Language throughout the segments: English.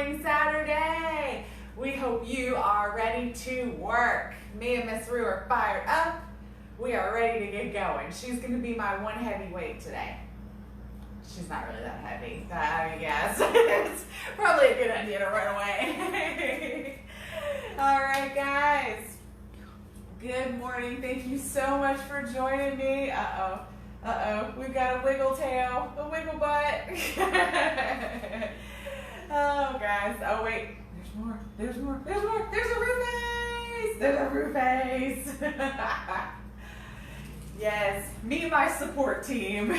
morning, Saturday. We hope you are ready to work. Me and Miss Rue are fired up. We are ready to get going. She's going to be my one heavy weight today. She's not really that heavy, I guess. It's probably a good idea to run away. All right, guys. Good morning. Thank you so much for joining me. We've got a wiggle tail, a wiggle butt. Oh, guys. Oh, wait. There's more. There's a roof face. There's a roof face. Yes, me and my support team.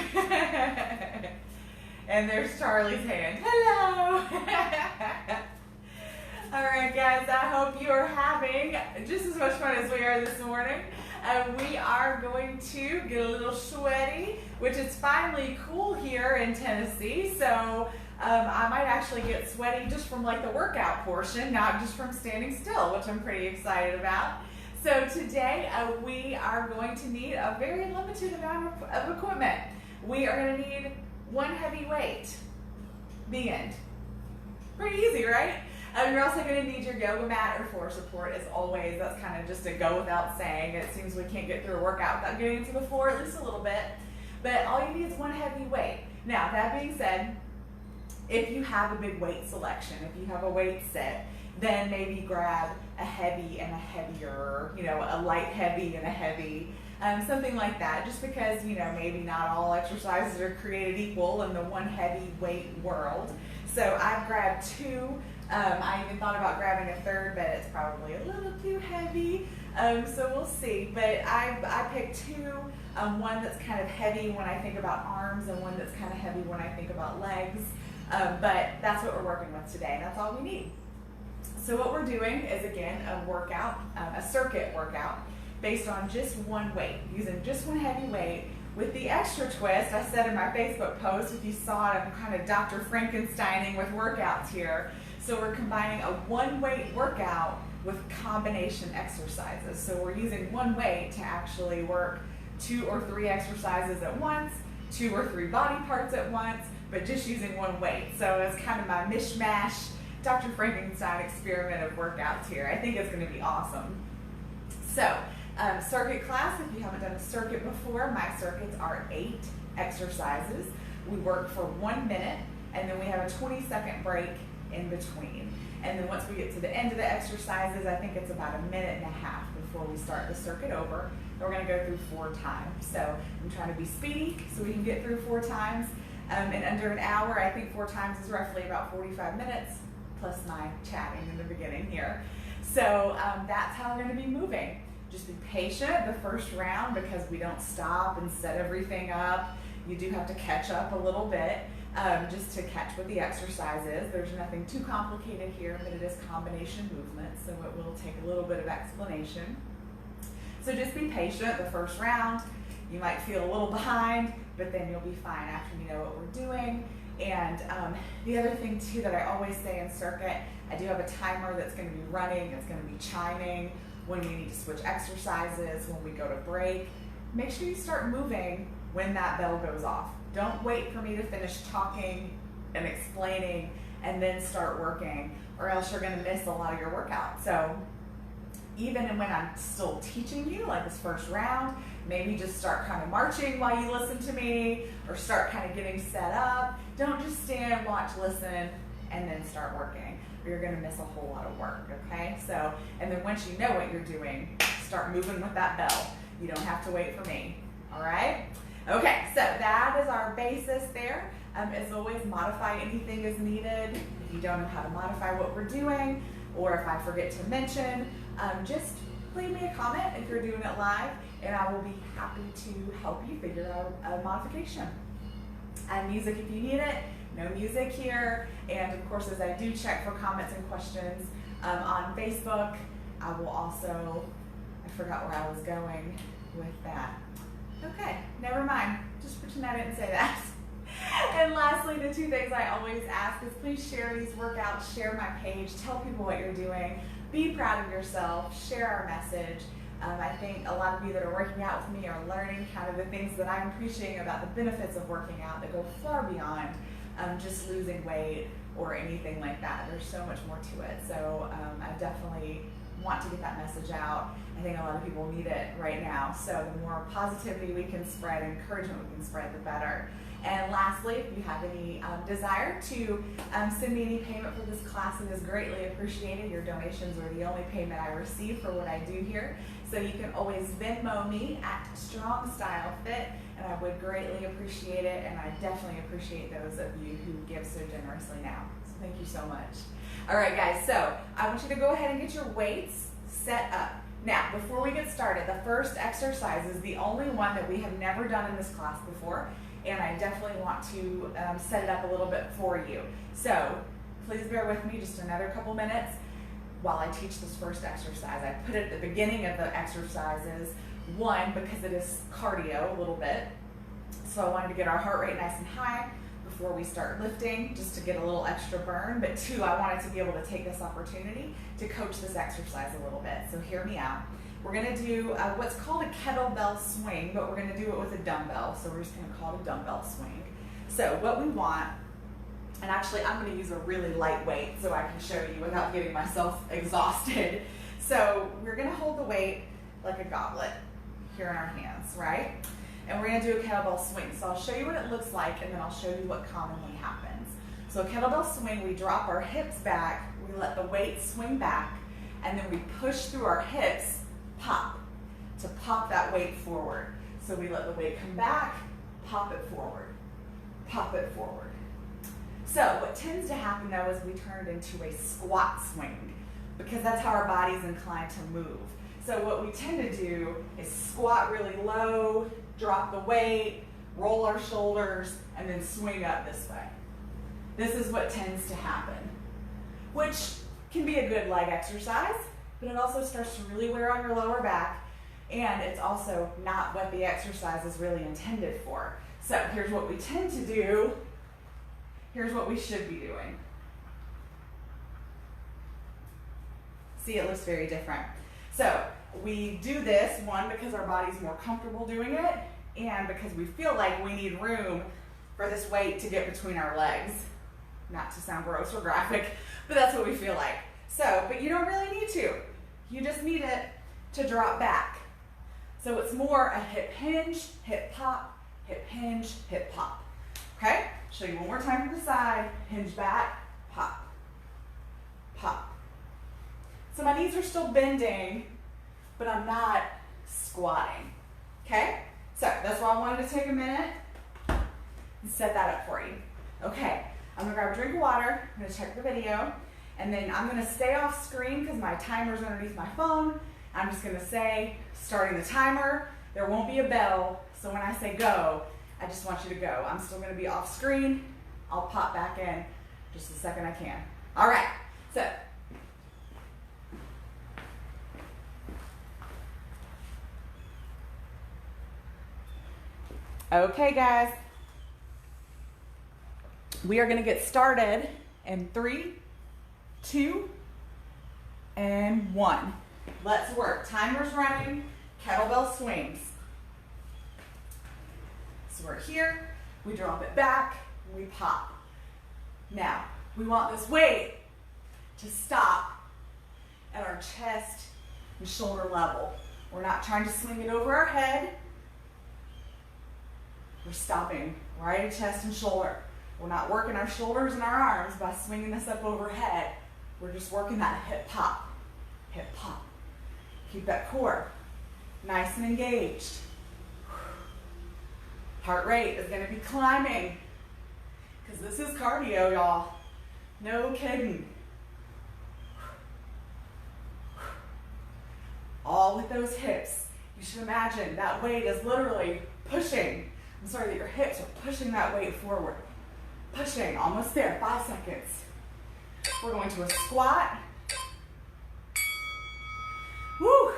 And there's Charlie's hand. Hello. All right, guys, I hope you are having just as much fun as we are this morning. We are going to get a little sweaty, which is finally cool here in Tennessee. So I might actually get sweaty just from like the workout portion, not just from standing still, which I'm pretty excited about. So today we are going to need a very limited amount of equipment. We are going to need one heavy weight. The end. Pretty easy, right? You're also going to need your yoga mat or floor support as always. That's kind of just a go without saying. It seems we can't get through a workout without getting to the floor at least a little bit. But all you need is one heavy weight. Now, that being said, if you have a big weight selection, if you have a weight set, then maybe grab a heavy and a heavier, a light heavy and a heavy, something like that, just because, maybe not all exercises are created equal in the one heavy weight world. So I've grabbed two. I even thought about grabbing a third, but it's probably a little too heavy. So we'll see. But I picked two, one that's kind of heavy when I think about arms and one that's kind of heavy when I think about legs. But that's what we're working with today, and that's all we need. So what we're doing is, again, a workout, a circuit workout, based on just one weight, using just one heavy weight. With the extra twist, I said in my Facebook post, if you saw it, I'm kind of Dr. Frankensteining with workouts here. So we're combining a one-weight workout with combination exercises. So we're using one weight to actually work 2 or 3 exercises at once, 2 or 3 body parts at once, but just using one weight. So it's kind of my mishmash Dr. Frankenstein experiment of workouts here. I think it's going to be awesome. So, circuit class, if you haven't done a circuit before, my circuits are 8 exercises. We work for 1 minute, and then we have a 20-second break in between. And then once we get to the end of the exercises, I think it's about a minute and a half before we start the circuit over. And we're going to go through 4 times. So I'm trying to be speedy so we can get through 4 times. In under an hour, I think 4 times is roughly about 45 minutes, plus my chatting in the beginning here. So that's how we're going to be moving. Just be patient the first round because we don't stop and set everything up. You do have to catch up a little bit just to catch what the exercise is. There's nothing too complicated here, but it is combination movement, so it will take a little bit of explanation. So just be patient the first round. You might feel a little behind, but then you'll be fine after you know what we're doing. And the other thing too that I always say in circuit, I do have a timer that's going to be running. It's going to be chiming when we need to switch exercises, when we go to break. Make sure you start moving when that bell goes off. Don't wait for me to finish talking and explaining and then start working, or else you're going to miss a lot of your workout. So even when I'm still teaching you, like this first round, maybe just start kind of marching while you listen to me, or start kind of getting set up. Don't just stand, watch, listen, and then start working, or you're going to miss a whole lot of work, okay? So, and then once you know what you're doing, start moving with that bell. You don't have to wait for me, all right? Okay, so that is our basis there. As always, modify anything as needed. If you don't know how to modify what we're doing, or if I forget to mention, just leave me a comment if you're doing it live, and I will be happy to help you figure out a modification. Add music if you need it. No music here. And of course, as I do check for comments and questions on Facebook, I will also, I forgot where I was going with that. Okay, never mind. Just pretend I didn't say that. And lastly, the 2 things I always ask is please share these workouts, share my page, tell people what you're doing, be proud of yourself, share our message. I think a lot of you that are working out with me are learning kind of the things that I'm preaching about, the benefits of working out that go far beyond just losing weight or anything like that. There's so much more to it. So I definitely want to get that message out. I think a lot of people need it right now. So the more positivity we can spread, encouragement we can spread, the better. And lastly, if you have any desire to send me any payment for this class, it is greatly appreciated. Your donations are the only payment I receive for what I do here. So you can always Venmo me at Strong Style Fit, and I would greatly appreciate it. And I definitely appreciate those of you who give so generously now. So thank you so much. All right, guys, so I want you to go ahead and get your weights set up. Now, before we get started, the first exercise is the only one that we have never done in this class before, and I definitely want to set it up a little bit for you. So please bear with me just another couple minutes while I teach this first exercise. I put it at the beginning of the exercises, one, because it is cardio a little bit, so I wanted to get our heart rate nice and high before we start lifting, just to get a little extra burn, but two, I wanted to be able to take this opportunity to coach this exercise a little bit. So hear me out. We're going to do what's called a kettlebell swing, but we're going to do it with a dumbbell, so we're just going to call it a dumbbell swing. So what we want, and actually I'm going to use a really light weight so I can show you without getting myself exhausted. So we're going to hold the weight like a goblet here in our hands, right? And we're going to do a kettlebell swing. So I'll show you what it looks like, and then I'll show you what commonly happens. So a kettlebell swing, we drop our hips back, we let the weight swing back, and then we push through our hips, pop, to pop that weight forward. So we let the weight come back, pop it forward, pop it forward. So what tends to happen though is we turn it into a squat swing, because that's how our body's inclined to move. So what we tend to do is squat really low, drop the weight, roll our shoulders, and then swing up this way. This is what tends to happen, which can be a good leg exercise, but it also starts to really wear on your lower back, and it's also not what the exercise is really intended for. So here's what we tend to do. Here's what we should be doing. See, it looks very different. So we do this, one, because our body's more comfortable doing it, and because we feel like we need room for this weight to get between our legs. Not to sound gross or graphic, but that's what we feel like. So, but you don't really need to. You just need it to drop back. So it's more a hip hinge, hip pop, hip hinge, hip pop. Okay? Show you one more time from the side. Hinge back, pop, pop. So my knees are still bending, but I'm not squatting. Okay? So that's why I wanted to take a minute and set that up for you. Okay, I'm gonna grab a drink of water, I'm gonna check the video, and then I'm gonna stay off screen because my timer's underneath my phone. I'm just gonna say, starting the timer, there won't be a bell, so when I say go, I just want you to go. I'm still gonna be off screen. I'll pop back in just the second I can. All right, so. Okay, guys. We are gonna get started in 3, 2, and 1. Let's work. Timer's running, kettlebell swings. So we're here, we drop it back, we pop. Now, we want this weight to stop at our chest and shoulder level. We're not trying to swing it over our head. We're stopping right at chest and shoulder. We're not working our shoulders and our arms by swinging this up overhead. We're just working that hip pop, hip pop. Keep that core nice and engaged. Heart rate is gonna be climbing because this is cardio, y'all. No kidding. All with those hips. You should imagine that weight is literally pushing. I'm sorry, that your hips are pushing that weight forward. Pushing, almost there, 5 seconds. We're going to a squat. Woo!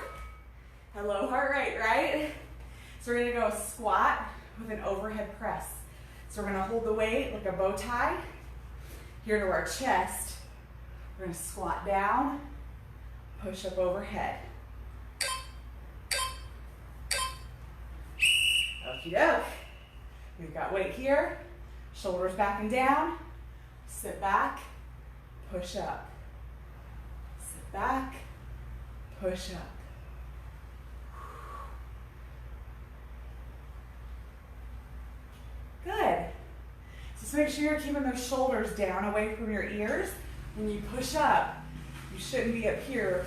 Hello, heart rate, right? So we're gonna go a squat with an overhead press. So we're gonna hold the weight like a bow tie here to our chest. We're gonna squat down, push up overhead. Okie doke. We've got weight here, shoulders back and down, sit back, push up. Sit back, push up. Good. Just make sure you're keeping those shoulders down away from your ears. When you push up, you shouldn't be up here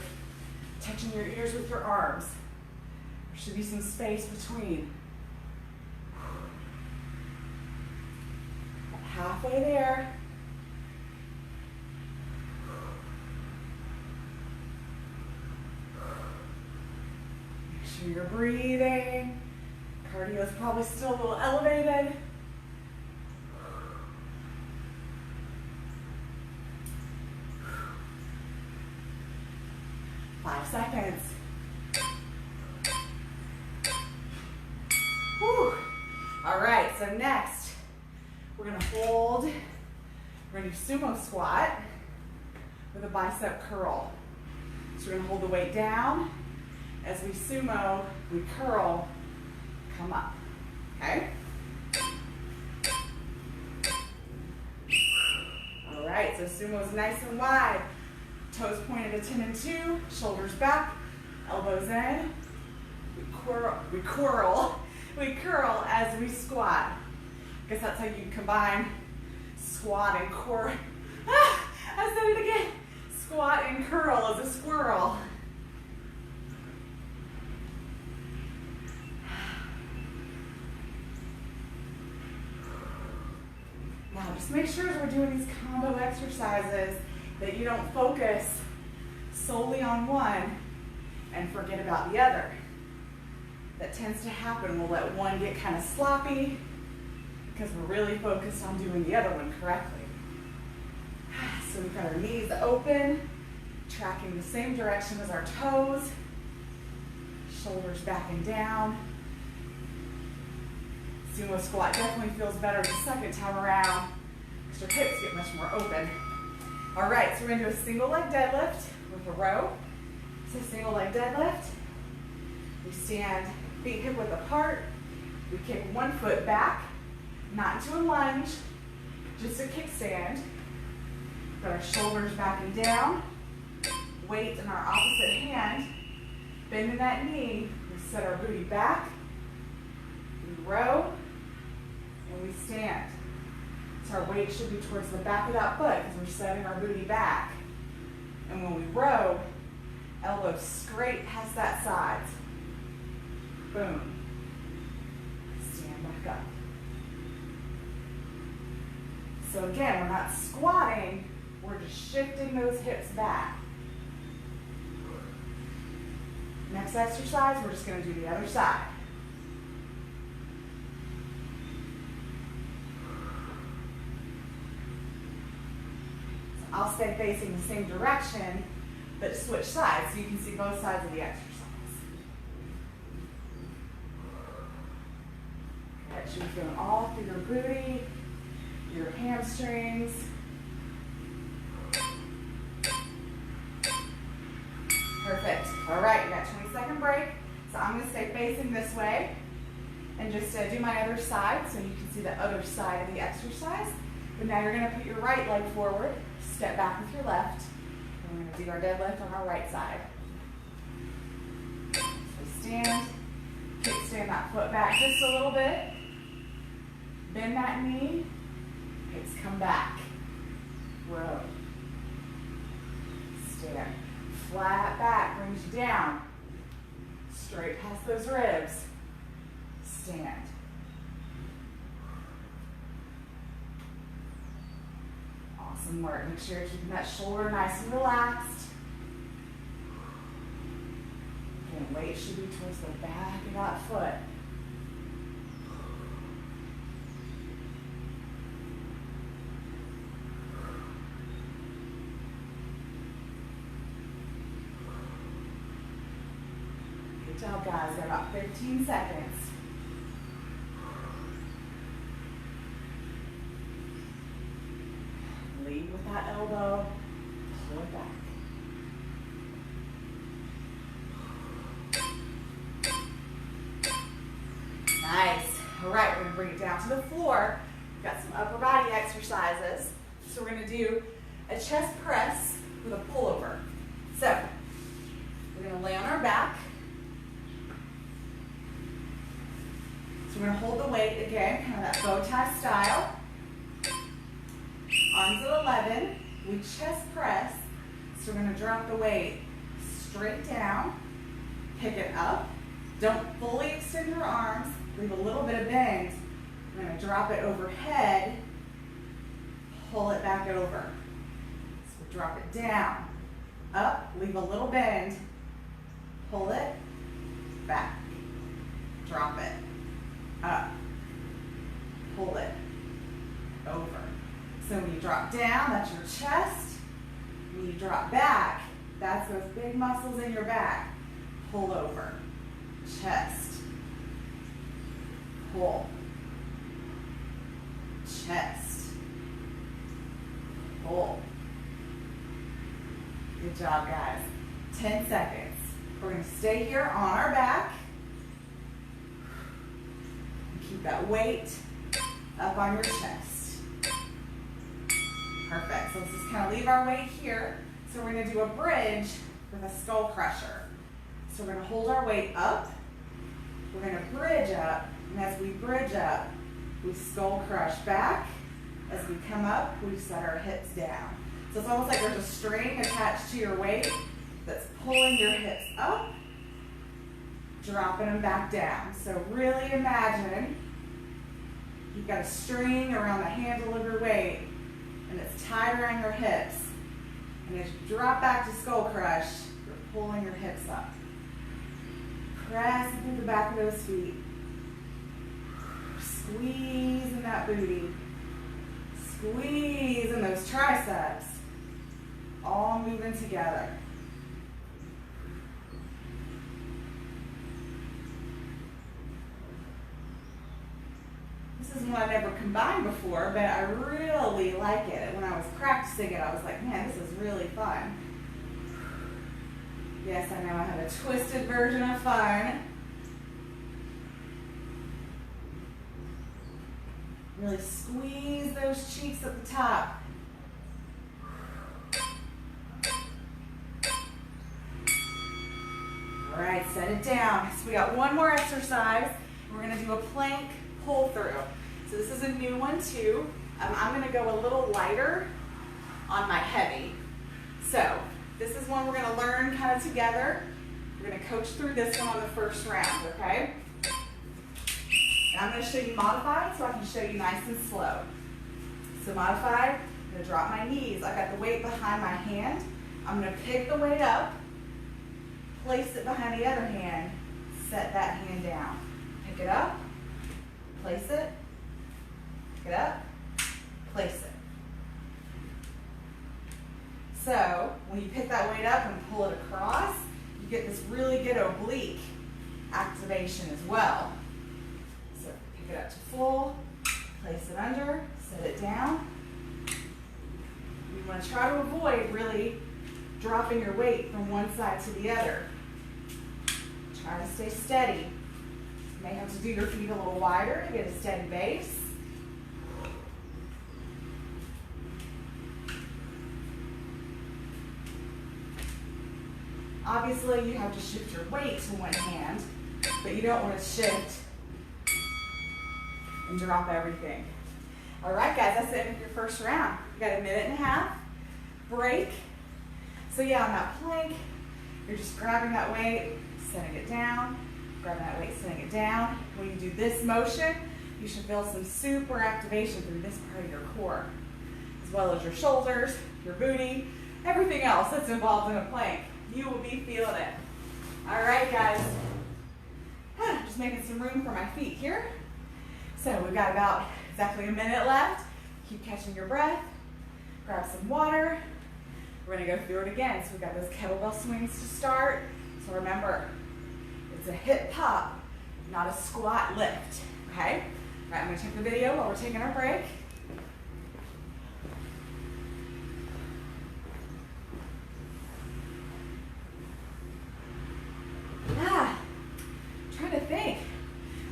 touching your ears with your arms. There should be some space between. Halfway there. Make sure you're breathing. Cardio is probably still a little elevated. Seconds. Whew. All right, so next we're gonna hold, we're gonna do sumo squat with a bicep curl. So we're gonna hold the weight down. As we sumo, we curl, come up, okay? All right, so sumo is nice and wide. Toes pointed at 10 and 2, shoulders back, elbows in. We curl as we squat. I guess that's how you combine squat and curl. I said it again. Squat and curl as a squirrel. Now just make sure as we're doing these combo exercises that you don't focus solely on one and forget about the other. That tends to happen. We'll let one get kind of sloppy because we're really focused on doing the other one correctly. So we've got our knees open, tracking the same direction as our toes, shoulders back and down. Sumo squat definitely feels better the second time around because your hips get much more open. All right, so we're gonna do a single leg deadlift with a row. So single leg deadlift. We stand feet hip width apart. We kick one foot back, not into a lunge, just a kickstand. Got our shoulders back and down. Weight in our opposite hand. Bending that knee. We set our booty back. We row, and we stand. So our weight should be towards the back of that foot because we're setting our booty back. And when we row, elbows straight past that side. Boom. Stand back up. So again, we're not squatting, we're just shifting those hips back. Next exercise, we're just going to do the other side. I'll stay facing the same direction, but switch sides so you can see both sides of the exercise. That should be going all through your booty, your hamstrings. Perfect. All right, you got a 20-second break. So I'm going to stay facing this way and just do my other side so you can see the other side of the exercise. But now you're going to put your right leg forward. Step back with your left, and we're going to do our deadlift on our right side. So stand, kickstand that foot back just a little bit, bend that knee, hips come back, row, stand, flat back brings you down, straight past those ribs, stand. Awesome work. Make sure you're keeping that shoulder nice and relaxed. Again, weight should be towards the back of that foot. Good job, guys. Got about 15 seconds. Lead with that elbow, pull it back. Nice. All right, we're going to bring it down to the floor. We've got some upper body exercises. So we're going to do a chest press with a pullover. So we're going to lay on our back. So we're going to hold the weight again, kind of that bow tie style. Arms at 11. We chest press. So we're going to drop the weight straight down, pick it up. Don't fully extend your arms. Leave a little bit of bend. We're going to drop it overhead, pull it back over. So drop it down, up, leave a little bend, pull it, back, drop it, up, pull it, over. So when you drop down, that's your chest. When you drop back, that's those big muscles in your back. Pull over, chest, pull, chest, pull. Good job, guys. 10 seconds. We're going to stay here on our back. Keep that weight up on your chest. Perfect. So let's just kind of leave our weight here. So we're going to do a bridge with a skull crusher. So we're going to hold our weight up. We're going to bridge up. And as we bridge up, we skull crush back. As we come up, we set our hips down. So it's almost like there's a string attached to your weight that's pulling your hips up, dropping them back down. So really imagine you've got a string around the handle of your weight, and it's tied around your hips. And as you drop back to skull crush, you're pulling your hips up. Pressing through the back of those feet. Squeezing that booty. Squeezing those triceps. All moving together. This is one I've never combined before, but I really like it. When I was practicing it, I was like, man, this is really fun. Yes, I know I have a twisted version of fun. Really squeeze those cheeks at the top. All right, set it down. So we got one more exercise. We're going to do a plank pull through. So this is a new one too. I'm going to go a little lighter on my heavy. So this is one we're going to learn kind of together. We're going to coach through this one on the first round, okay? And I'm going to show you modified so I can show you nice and slow. So modified, I'm going to drop my knees. I've got the weight behind my hand. I'm going to pick the weight up, place it behind the other hand, set that hand down. Pick it up, place it, pick it up, place it. So when you pick that weight up and pull it across, you get this really good oblique activation as well. So pick it up to full, place it under, set it down. You want to try to avoid really dropping your weight from one side to the other. Try to stay steady. You may have to do your feet a little wider to get a steady base. Obviously, you have to shift your weight to one hand, but you don't want to shift and drop everything. All right, guys, that's it with your first round. You got a minute and a half. Break. So yeah, on that plank, you're just grabbing that weight, setting it down, grabbing that weight, setting it down. When you do this motion, you should feel some super activation through this part of your core, as well as your shoulders, your booty, everything else that's involved in a plank. You will be feeling it. All right, guys. Just making some room for my feet here. So we've got about exactly a minute left. Keep catching your breath. Grab some water. We're going to go through it again. So we've got those kettlebell swings to start. So remember, it's a hip pop, not a squat lift. Okay? All right, I'm going to take the video while we're taking our break. Trying to think.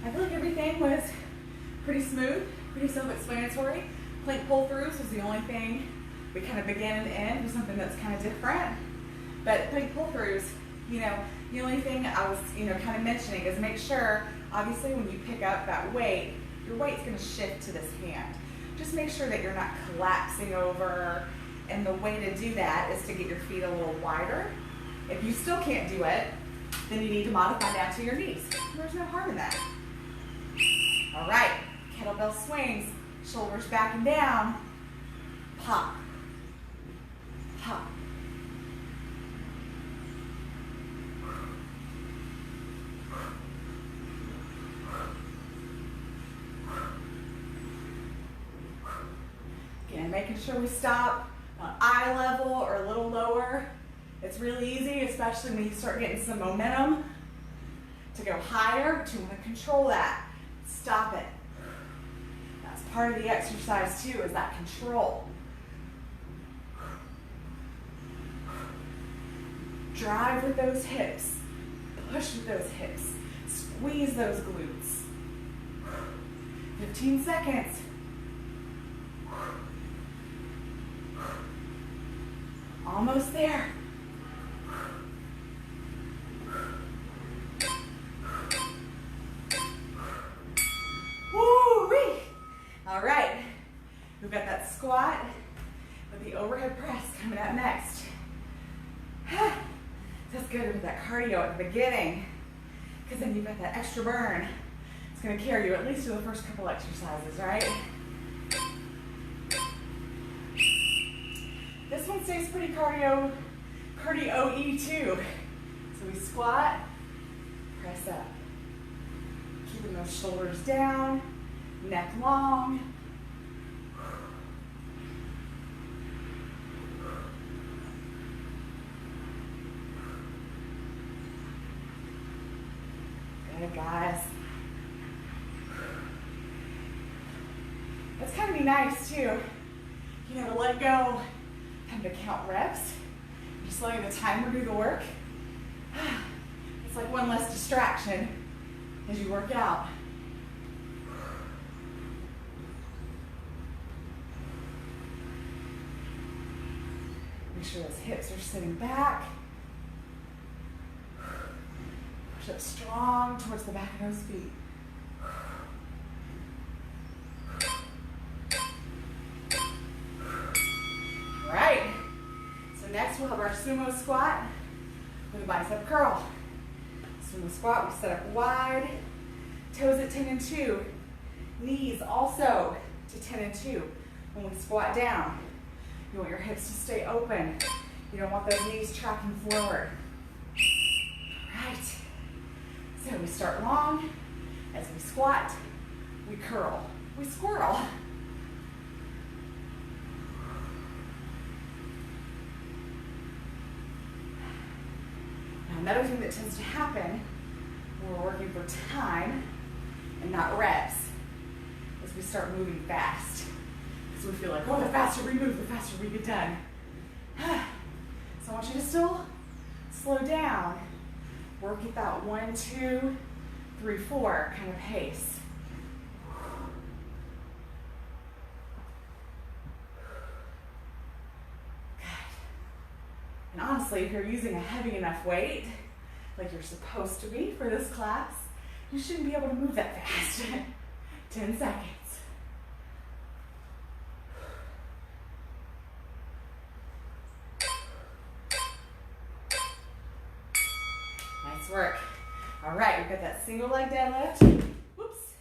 I feel like everything was pretty smooth, pretty self-explanatory. Plank pull-throughs was the only thing We kind of begin and end with something that's kind of different. But big pull-throughs, you know, the only thing I was, kind of mentioning is make sure, obviously when you pick up that weight, your weight's going to shift to this hand. Just make sure that you're not collapsing over, and the way to do that is to get your feet a little wider. If you still can't do it, then you need to modify down to your knees. There's no harm in that. All right, kettlebell swings, shoulders back and down, pop, pop. Again, making sure we stop on eye level or a little lower. It's really easy, especially when you start getting some momentum, to go higher, but you want to control that. Stop it. That's part of the exercise too, is that control. Drive with those hips. Push with those hips. Squeeze those glutes. 15 seconds. Almost there. Woo-wee. All right, we've got that squat with the overhead press coming up next. That's good with that cardio at the beginning, because then you've got that extra burn. It's going to carry you at least through the first couple exercises, right? This one stays pretty cardio-y too. So we squat, press up. Keeping those shoulders down, neck long. Good, guys. That's kind of be nice too, to let go, kind of count reps, just letting the timer do the work. It's like one less distraction as you work out. Make sure those hips are sitting back. Push up strong towards the back of those feet. All right. So next we'll have our sumo squat with a bicep curl. Sumo squat, we set up wide, toes at 10 and 2, knees also to 10 and 2. When we squat down, you want your hips to stay open. You don't want those knees tracking forward. All right. So we start long. As we squat, we curl, we squirrel. Now another thing that tends to happen when we're working for time and not reps is we start moving fast. Because we feel like, oh, the faster we move, the faster we get done. So I want you to still slow down. Work at that 1, 2, 3, 4 kind of pace. Good. And honestly, if you're using a heavy enough weight, like you're supposed to be for this class, you shouldn't be able to move that fast. 10 seconds. Nice work. All right, we've got that single leg deadlift. Whoops.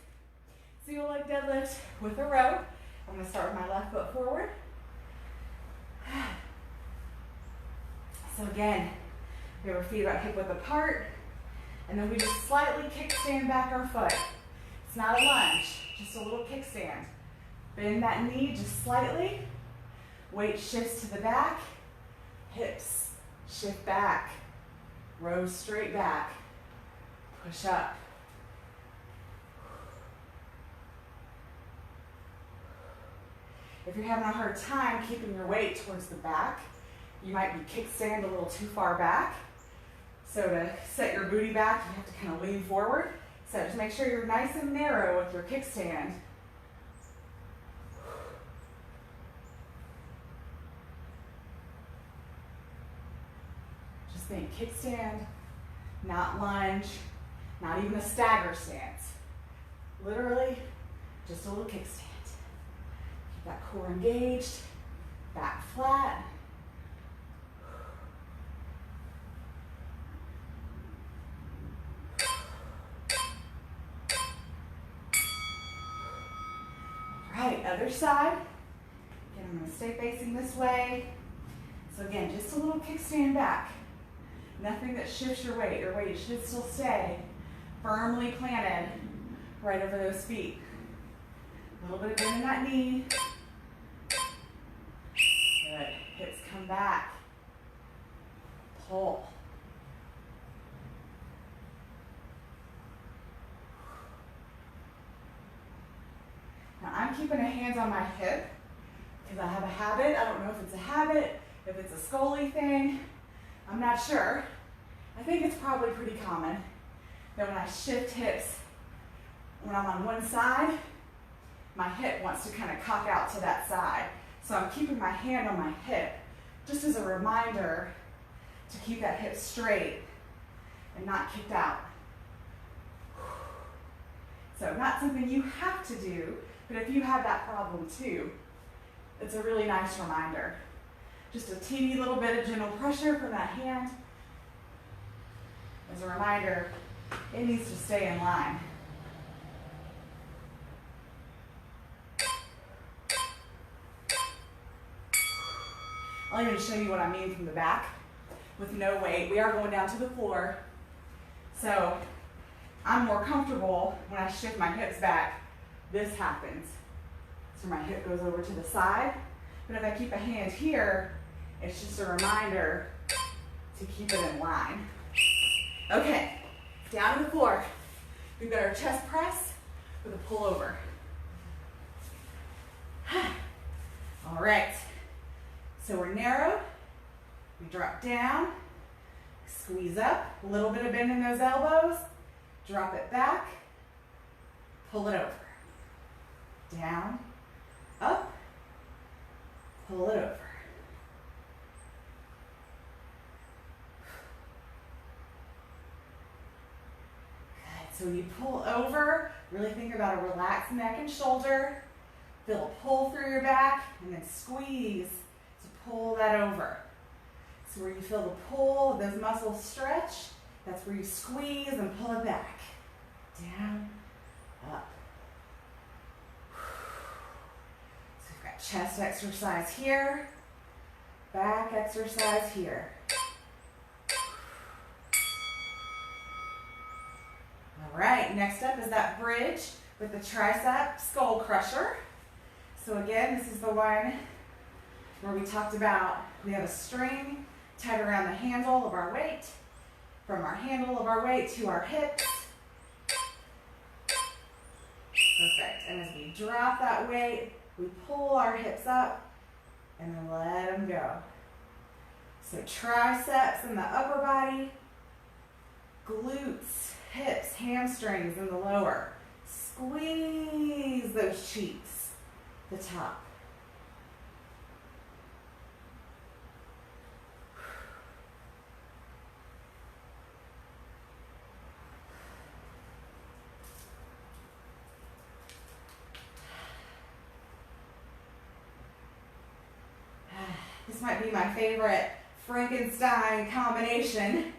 Single leg deadlift with a rope. I'm going to start with my left foot forward. So again, we have our feet about hip width apart, and then we just slightly kickstand back our foot. It's not a lunge, just a little kickstand. Bend that knee just slightly. Weight shifts to the back. Hips shift back. Rows straight back. Push up. If you're having a hard time keeping your weight towards the back, you might be kickstand a little too far back. So to set your booty back, you have to kind of lean forward. So just make sure you're nice and narrow with your kickstand. think kickstand, not lunge, not even a stagger stance. Literally, just a little kickstand. Keep that core engaged, back flat. All right, other side. Again, I'm going to stay facing this way. So again, just a little kickstand back. Nothing that shifts your weight. Your weight should still stay firmly planted right over those feet. A little bit of bend in that knee. Good. Hips come back. Pull. Now I'm keeping a hand on my hip because I have a habit. I don't know if it's a habit, if it's a Scully thing. I'm not sure. I think it's probably pretty common that when I shift hips, when I'm on one side, my hip wants to kind of cock out to that side. So I'm keeping my hand on my hip just as a reminder to keep that hip straight and not kicked out. So not something you have to do, but if you have that problem too, it's a really nice reminder. Just a teeny little bit of gentle pressure from that hand as a reminder, it needs to stay in line. I'll even show you what I mean from the back with no weight. We are going down to the floor. So I'm more comfortable when I shift my hips back. This happens. So my hip goes over to the side. But if I keep a hand here, it's just a reminder to keep it in line. Okay, down to the floor. We've got our chest press with a pull over. All right, so we're narrowed. We drop down, squeeze up, a little bit of bend in those elbows, drop it back, pull it over. Down, up, pull it over. So when you pull over, really think about a relaxed neck and shoulder. Feel a pull through your back and then squeeze to pull that over. So where you feel the pull, those muscles stretch, that's where you squeeze and pull it back. Down, up. So we've got chest exercise here, back exercise here. All right, next up is that bridge with the tricep skull crusher. So again, this is the one where we talked about we have a string tied around the handle of our weight, from our handle of our weight to our hips. Perfect, and as we drop that weight, we pull our hips up and then let them go. So triceps in the upper body, glutes, hips, hamstrings in the lower. Squeeze those cheeks, the top. This might be my favorite Frankenstein combination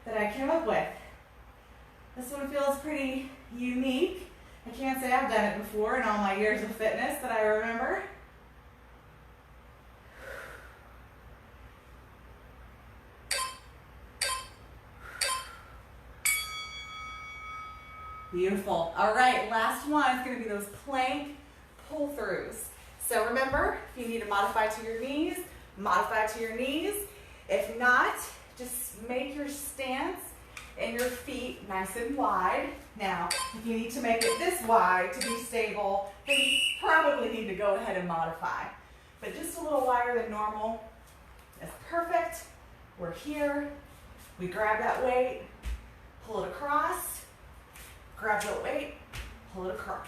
that I came up with. This one feels pretty unique. I can't say I've done it before in all my years of fitness that I remember. Beautiful. All right, last one is going to be those plank pull-throughs. So remember, if you need to modify to your knees, modify to your knees. If not, just make your stance and your feet nice and wide. Now, if you need to make it this wide to be stable, then you probably need to go ahead and modify. But just a little wider than normal is perfect. We're here. We grab that weight, pull it across, grab that weight, pull it across.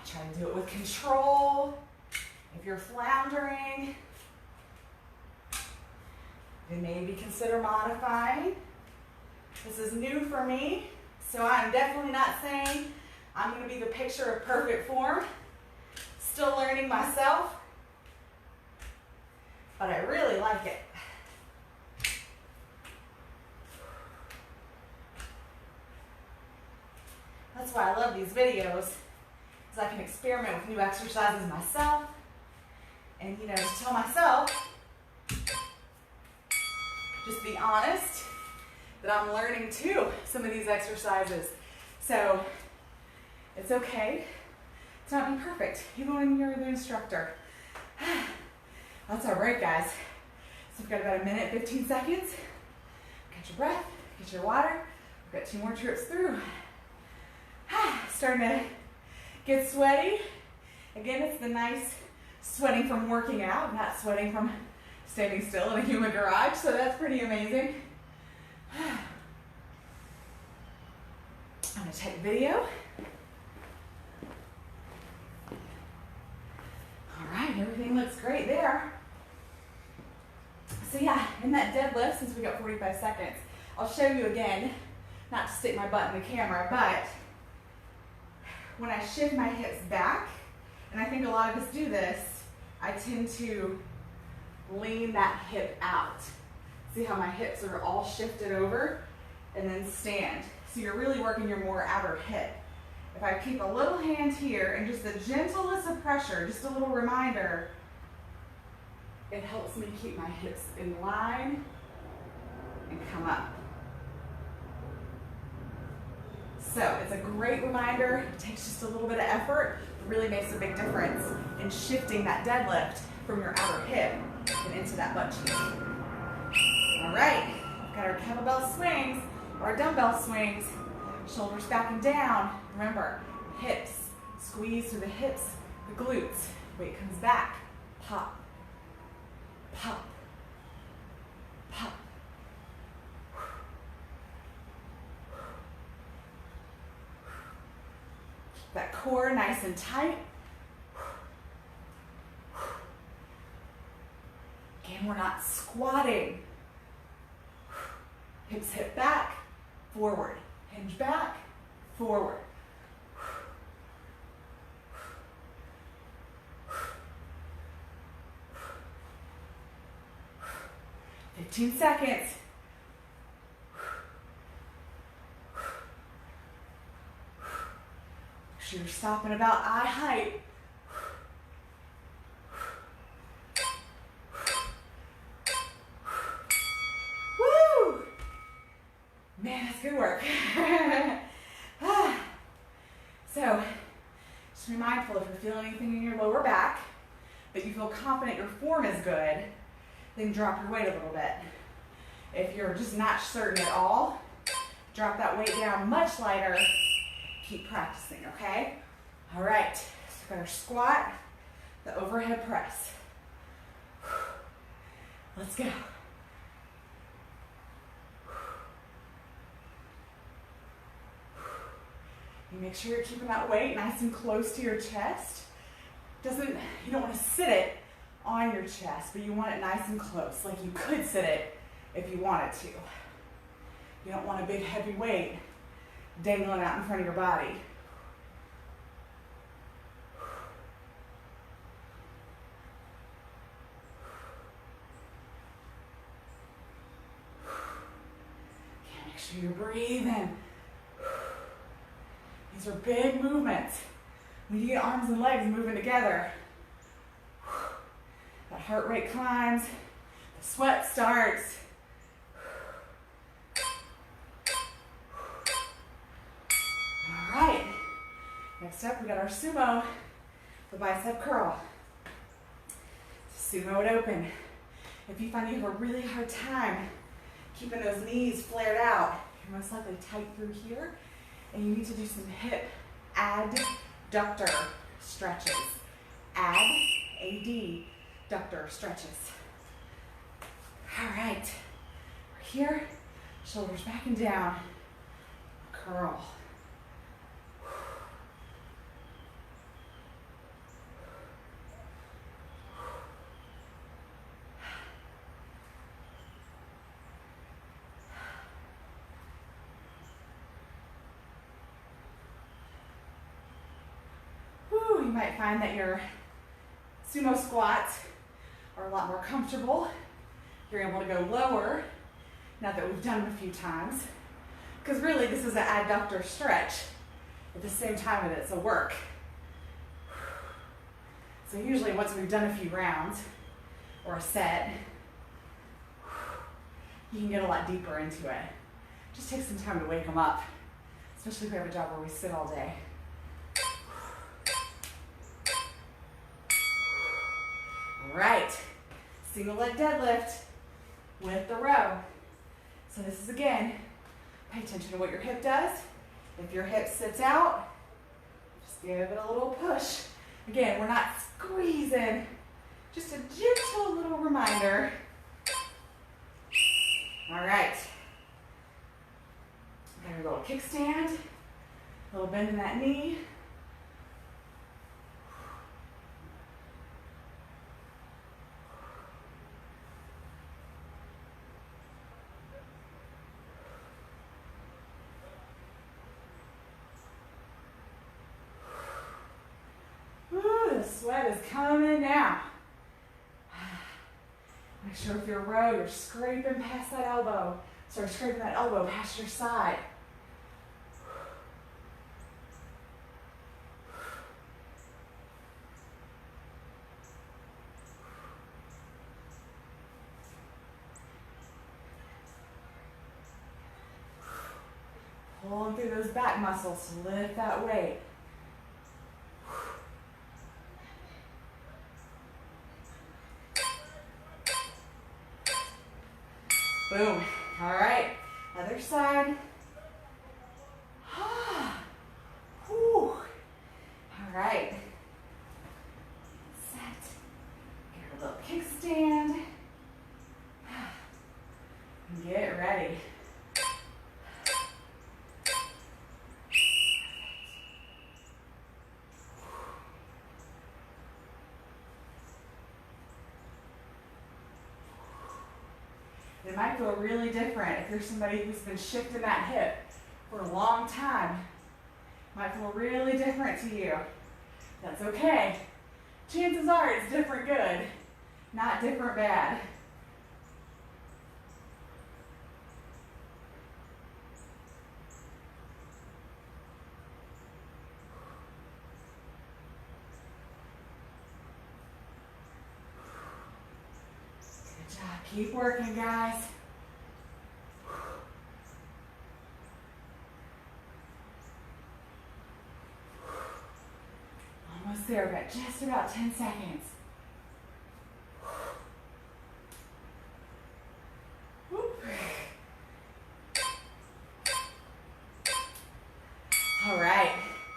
Try to do it with control. If you're floundering, then maybe consider modifying. This is new for me, so I'm definitely not saying I'm going to be the picture of perfect form. Still learning myself, but I really like it. That's why I love these videos, because I can experiment with new exercises myself, and just tell myself, just be honest, that I'm learning too some of these exercises. So it's okay to not be perfect, even when you're the instructor. That's all right, guys. So we've got about a minute, 15 seconds. Catch your breath, get your water. We've got 2 more trips through. Starting to get sweaty. Again, it's the nice sweating from working out, not sweating from standing still in a humid garage, so that's pretty amazing. I'm going to take video. All right, everything looks great there. So yeah, in that deadlift, since we got 45 seconds, I'll show you again, not to stick my butt in the camera, but when I shift my hips back, and I think a lot of us do this, I tend to lean that hip out. See how my hips are all shifted over, and then stand. So you're really working your more outer hip. If I keep a little hand here and just the gentlest of pressure, just a little reminder, it helps me keep my hips in line and come up. So it's a great reminder. It takes just a little bit of effort, but really makes a big difference in shifting that deadlift from your outer hip and into that butt cheek. All right, we've got our kettlebell swings, or our dumbbell swings, shoulders back and down. Remember, hips, squeeze through the hips, the glutes. Weight comes back, pop, pop, pop. That core nice and tight. Again, we're not squatting. Hips hip back, forward. Hinge back, forward. 15 seconds. Make sure you're stopping about eye height. Woo! Man, that's good work. So, just be mindful if you're feeling anything in your lower back, but you feel confident your form is good, then drop your weight a little bit. If you're just not certain at all, drop that weight down much lighter. Keep practicing, okay? All right, so we've got our squat, the overhead press. Let's go. You make sure you're keeping that weight nice and close to your chest. You don't want to sit it on your chest, but you want it nice and close, like you could sit it if you wanted to. You don't want a big heavy weight dangling out in front of your body. Okay, make sure you're breathing. These are big movements. When you get arms and legs moving together, that heart rate climbs, the sweat starts. All right, next up we got our sumo, the bicep curl. Sumo it open. If you find you have a really hard time keeping those knees flared out, you're most likely tight through here, and you need to do some hip adductor stretches. Adductor stretches. All right, we're here, shoulders back and down, curl. you might find that your sumo squats are a lot more comfortable. You're able to go lower now that we've done them a few times. Because really this is an adductor stretch at the same time that it's a work. So usually once we've done a few rounds or a set, you can get a lot deeper into it. Just take some time to wake them up, especially if we have a job where we sit all day. All right, single leg deadlift with the row. So this is again, pay attention to what your hip does. If your hip sits out, just give it a little push. Again, we're not squeezing, just a gentle little reminder. All right. Got a little kickstand, a little bend in that knee. The sweat is coming now. Make sure if you're row, you're scraping past that elbow. Start scraping that elbow past your side. Pulling through those back muscles to lift that weight. Boom. All right. Other side. Whew. All right. Set. Get a little kickstand. And get ready. It might feel really different if you're somebody who's been shifting that hip for a long time. It might feel really different to you. That's okay. Chances are it's different good, not different bad. Good job. Keep working, guys. Almost there. We've got just about 10 seconds. All right,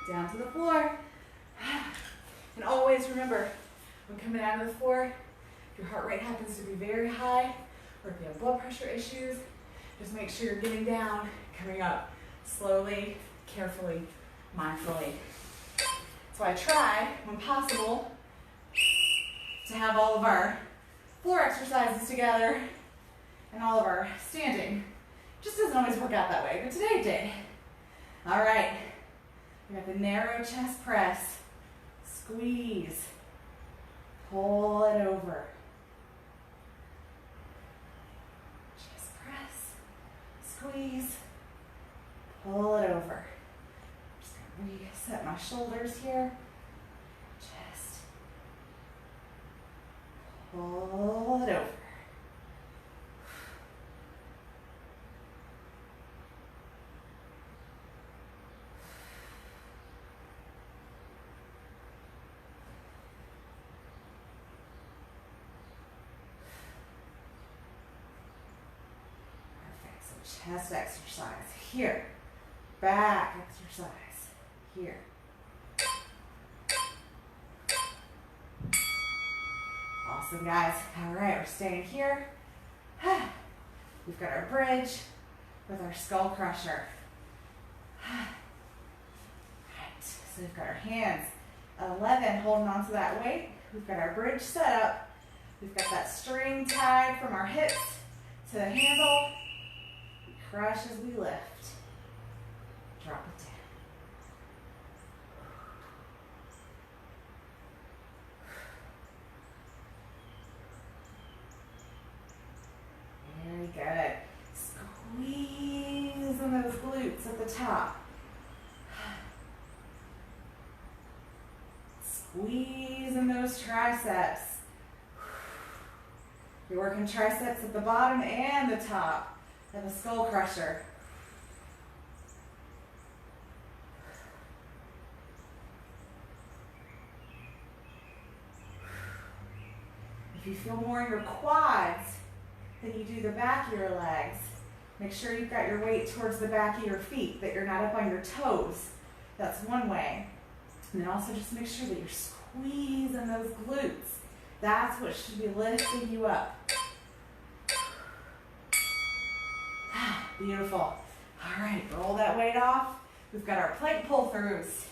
down to the floor. And always remember, when coming out of the floor, if your heart rate happens to be very high, or if you have blood pressure issues, just make sure you're getting down, coming up slowly, carefully, mindfully. So I try, when possible, to have all of our floor exercises together and all of our standing. Just doesn't always work out that way, but today it did. All right, we got the narrow chest press. Squeeze, pull it over. Chest press, squeeze, pull it over. Just gonna reset my shoulders here. Chest, pull it over. Chest exercise here, back exercise here. Awesome, guys. All right, we're staying here. We've got our bridge with our skull crusher. All right, so we've got our hands 11 holding onto that weight. We've got our bridge set up. We've got that string tied from our hips to the handle. Crush as we lift. Drop it those triceps. You're working triceps at the bottom and the top of the skull crusher. If you feel more in your quads than you do the back of your legs, make sure you've got your weight towards the back of your feet, that you're not up on your toes. That's one way. And then also just make sure that you're squeezing those glutes. That's what should be lifting you up. Beautiful. All right, roll that weight off. We've got our plank pull-throughs.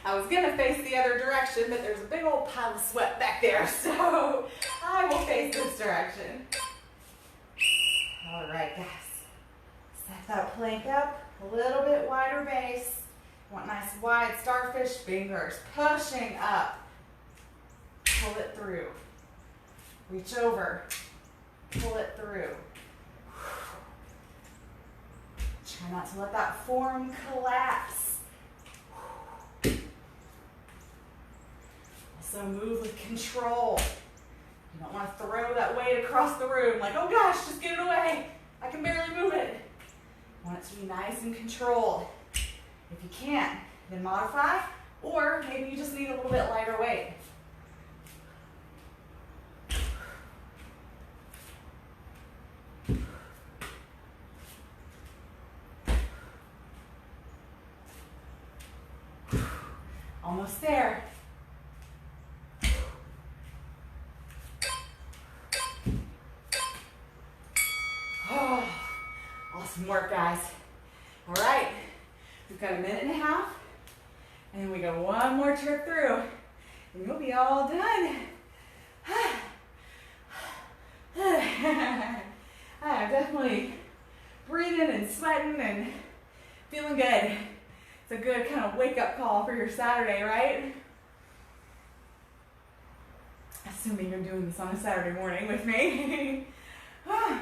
I was gonna face the other direction, but there's a big old pile of sweat back there, so I will face this direction. All right, guys. Set that plank up, a little bit wider base. Want nice wide starfish fingers, pushing up. Pull it through. Reach over, pull it through. Try not to let that form collapse. Also move with control. You don't want to throw that weight across the room like, oh gosh, just get it away. I can barely move it. You want it to be nice and controlled. If you can't, then modify, or maybe you just need a little bit lighter weight. Almost there. Oh, awesome work, guys. All right, we've got a minute and a half, and then we go one more trip through, and you'll be all done. I'm definitely breathing and sweating and feeling good. It's a good kind of wake-up call for your Saturday, right? Assuming you're doing this on a Saturday morning with me. All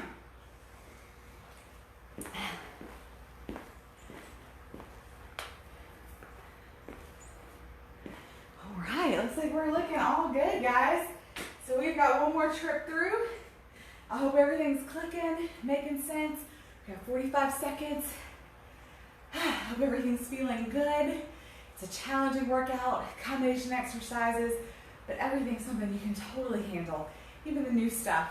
right, looks like we're looking all good, guys. So we've got one more trip through. I hope everything's clicking, making sense. We have 45 seconds. Hope everything's feeling good. It's a challenging workout, combination exercises, but everything's something you can totally handle, even the new stuff.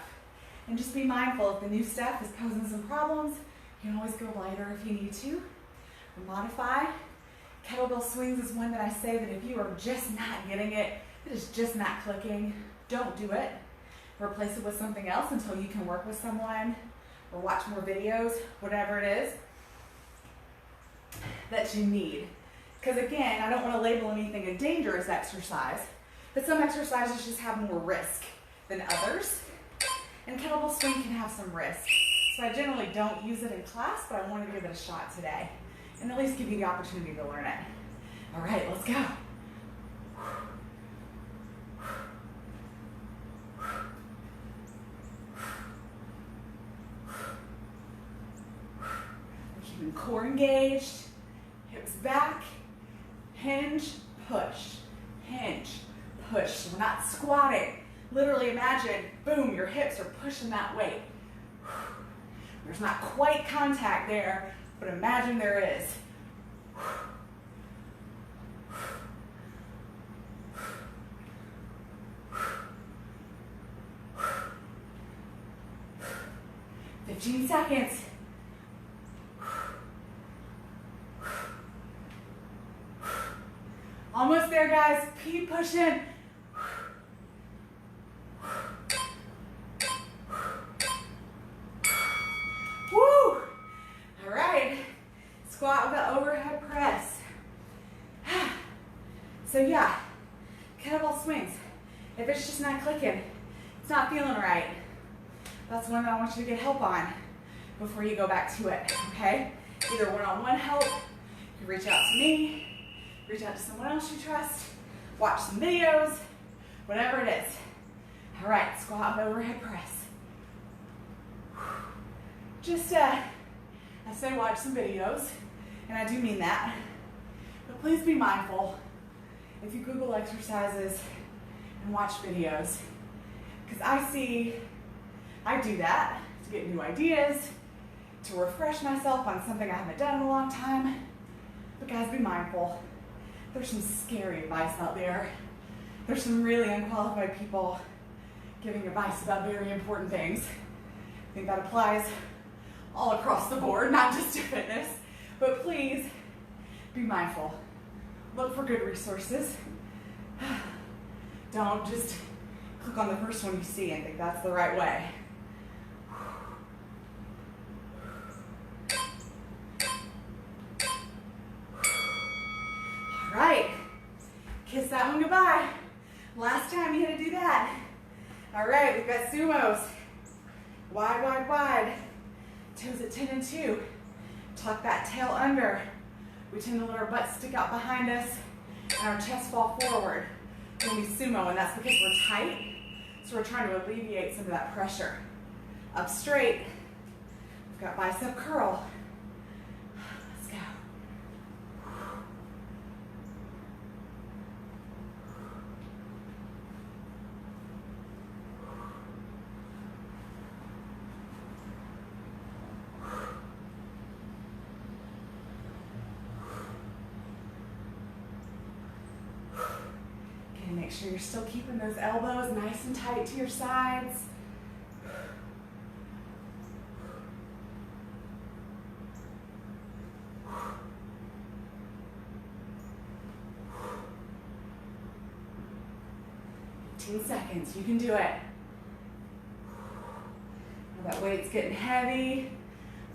And just be mindful, if the new stuff is posing some problems, you can always go lighter if you need to, or modify. Kettlebell swings is one that I say that if you are just not getting it, it is just not clicking, don't do it. Replace it with something else until you can work with someone or watch more videos, whatever it is that you need. Because again, I don't want to label anything a dangerous exercise, but some exercises just have more risk than others. And kettlebell swing can have some risk. So I generally don't use it in class, but I want to give it a shot today and at least give you the opportunity to learn it. All right, let's go. We're keeping core engaged. Hips back, hinge, push, hinge, push. So we're not squatting. Literally imagine, boom, your hips are pushing that weight. There's not quite contact there, but imagine there is. 15 seconds. Almost there, guys. Keep pushing. Woo! All right. Squat with the overhead press. So yeah, kettlebell swings. If it's just not clicking, it's not feeling right, that's one that I want you to get help on before you go back to it, okay? Either one-on-one help, you reach out to me, reach out to someone else you trust, watch some videos, whatever it is. All right, squat with overhead press. Just, I say watch some videos. And I do mean that. But please be mindful if you Google exercises and watch videos. Because I do that to get new ideas, to refresh myself on something I haven't done in a long time. But guys, be mindful. There's some scary advice out there. There's some really unqualified people giving advice about very important things. I think that applies all across the board, not just to fitness. But please be mindful. Look for good resources. Don't just click on the first one you see and think that's the right way. All right, kiss that one goodbye. Last time you had to do that. All right, we've got sumos. Wide, wide, wide. Toes at 10 and 2. Tuck that tail under. We tend to let our butt stick out behind us and our chest fall forward when we sumo, and that's because we're tight. So we're trying to alleviate some of that pressure. Up straight. We've got bicep curl. Let's go. Make sure you're still keeping those elbows nice and tight to your sides. Seconds, you can do it. Now that weight's getting heavy,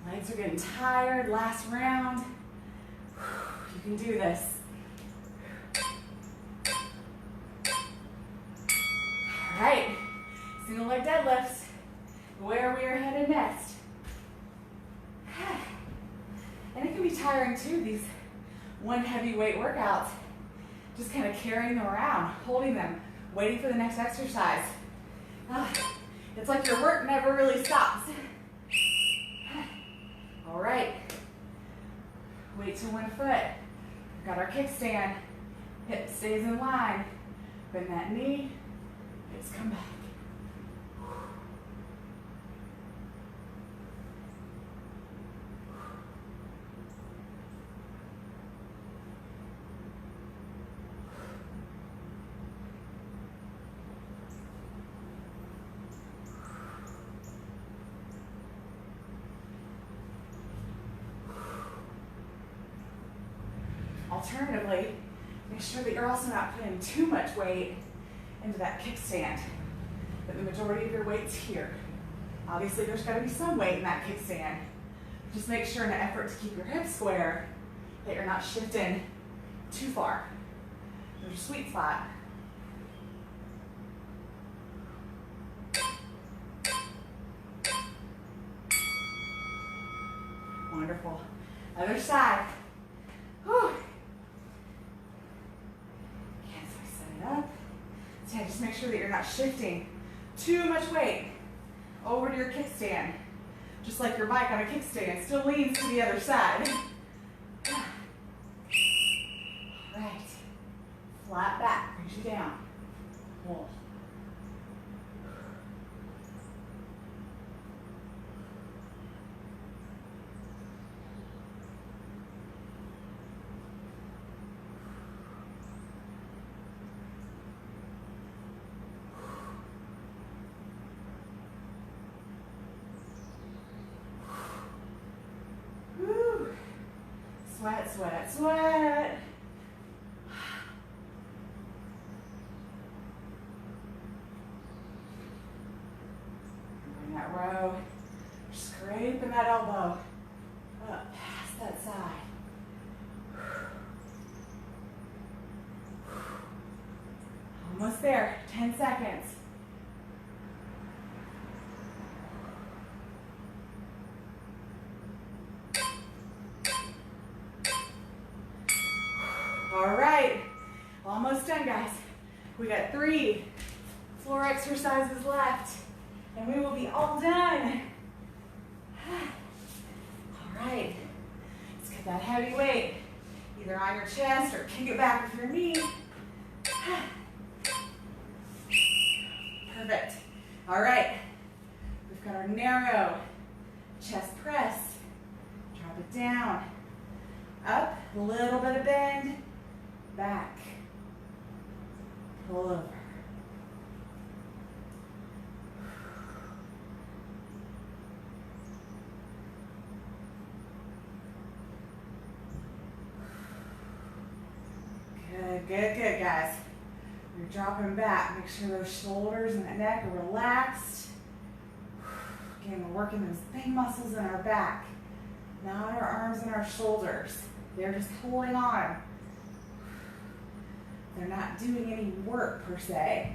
legs are getting tired, last round. You can do this. All right, single leg deadlifts, where we are headed next. And it can be tiring too, these one heavy weight workouts. Just kind of carrying them around, holding them, waiting for the next exercise. It's like your work never really stops. All right, weight to one foot. We've got our kickstand. Hip stays in line. Bend that knee, hips come back. Alternatively, make sure that you're also not putting too much weight into that kickstand, that the majority of your weight's here. Obviously, there's got to be some weight in that kickstand. Just make sure in an effort to keep your hips square that you're not shifting too far. There's a sweet spot. Wonderful. Other side. Whew. Up. So yeah, just make sure that you're not shifting too much weight over to your kickstand. Just like your bike on a kickstand still leans to the other side. All right. Flat back, brings you down. Pull. Sweat, sweat, sweat. Bring that row. Scraping that elbow up past that side. Almost there. 10 seconds. All right, almost done, guys. We got 3 floor exercises left, and we will be all done. All right, let's get Get that heavy weight either on your chest or kick it back with your knee. Perfect. All right. We've got our narrow chest press. Drop it down. Up, a little bit of bend. Back. Pull over. Good, good, good, guys. You're dropping back. Make sure those shoulders and that neck are relaxed. Again, we're working those big muscles in our back, not our arms and our shoulders. They're just holding on. They're not doing any work per se.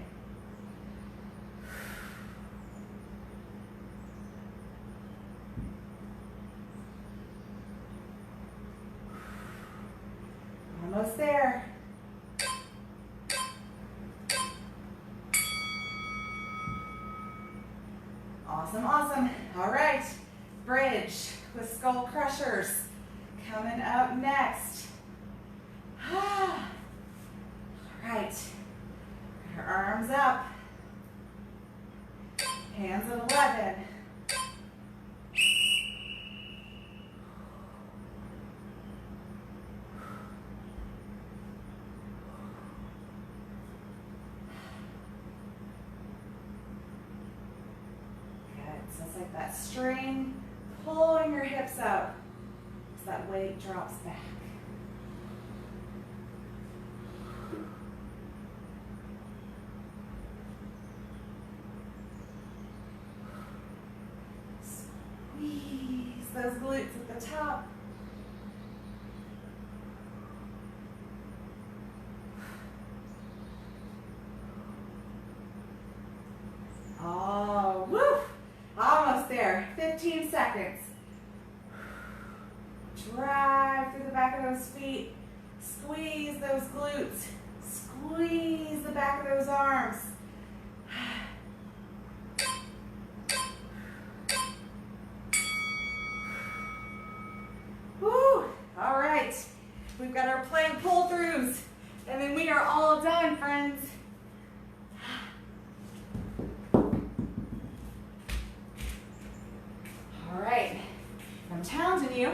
Almost there. Awesome, awesome. All right, bridge with skull crushers coming up next. All right, our arms up, hands at 11. So it's like that string pulling your hips up as that weight drops back. Squeeze those glutes at the top. Oh, woo! Almost there. 15 seconds. Drive through the back of those feet. Squeeze those glutes. Squeeze the back of those arms. Woo! All right. We've got our plank pull-throughs. And then we are all done, friends. All right, I'm challenging you,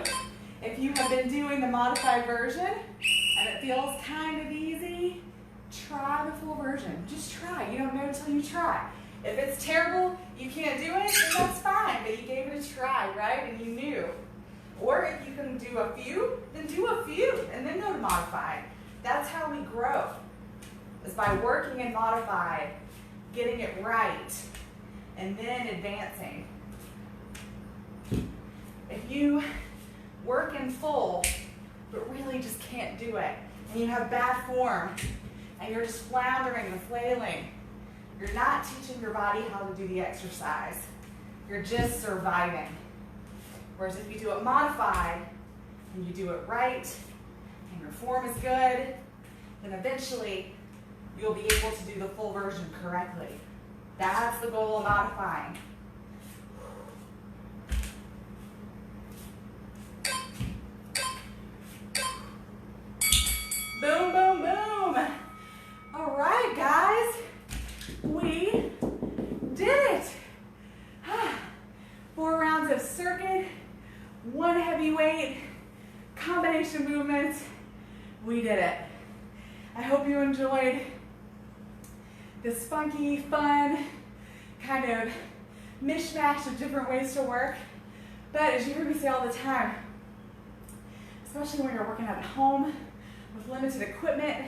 if you have been doing the modified version and it feels kind of easy, try the full version. Just try. You don't know until you try. If it's terrible, you can't do it, then that's fine, but you gave it a try, right? And you knew. Or if you can do a few, then do a few and then go to modified. That's how we grow, is by working in modified, getting it right, and then advancing. If you work in full, but really just can't do it, and you have bad form, and you're just floundering and flailing, you're not teaching your body how to do the exercise. You're just surviving. Whereas if you do it modified, and you do it right, and your form is good, then eventually you'll be able to do the full version correctly. That's the goal of modifying. Boom, boom, boom. All right, guys, we did it. 4 rounds of circuit, 1 heavy weight, combination movements. We did it. I hope you enjoyed this funky, fun, kind of mishmash of different ways to work. But as you hear me say all the time, especially when you're working at home, with limited equipment.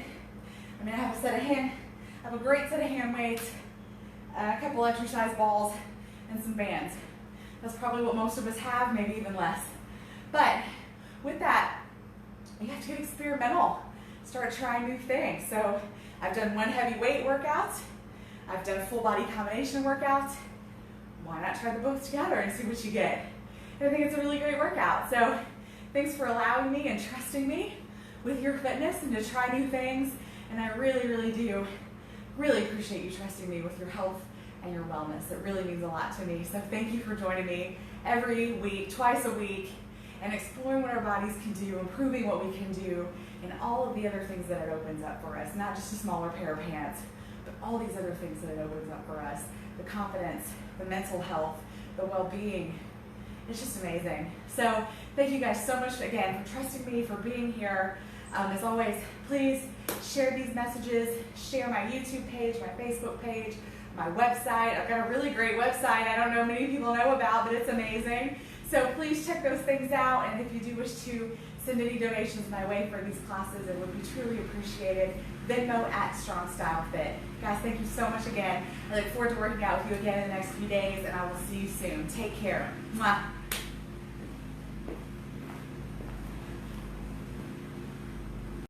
I mean, I have a great set of hand weights, a couple exercise balls, and some bands. That's probably what most of us have, maybe even less. But with that, you have to get experimental. Start trying new things. So I've done 1 heavy weight workout. I've done a full body combination workout. Why not try the both together and see what you get? And I think it's a really great workout. So thanks for allowing me and trusting me with your fitness and to try new things. And I really, really do appreciate you trusting me with your health and your wellness. It really means a lot to me. So thank you for joining me every week, twice a week. and exploring what our bodies can do, improving what we can do, and all of the other things that it opens up for us. Not just a smaller pair of pants, but all these other things that it opens up for us. The confidence, the mental health, the well-being. It's just amazing. So thank you guys so much again for trusting me, for being here. As always, please share these messages, share my YouTube page, my Facebook page, my website. I've got a really great website I don't know many people know about, but it's amazing. So please check those things out, and if you do wish to send any donations my way for these classes, it would be truly appreciated. Venmo at Strong Style Fit. Guys, thank you so much again. I look forward to working out with you again in the next few days, and I will see you soon. Take care. Mwah.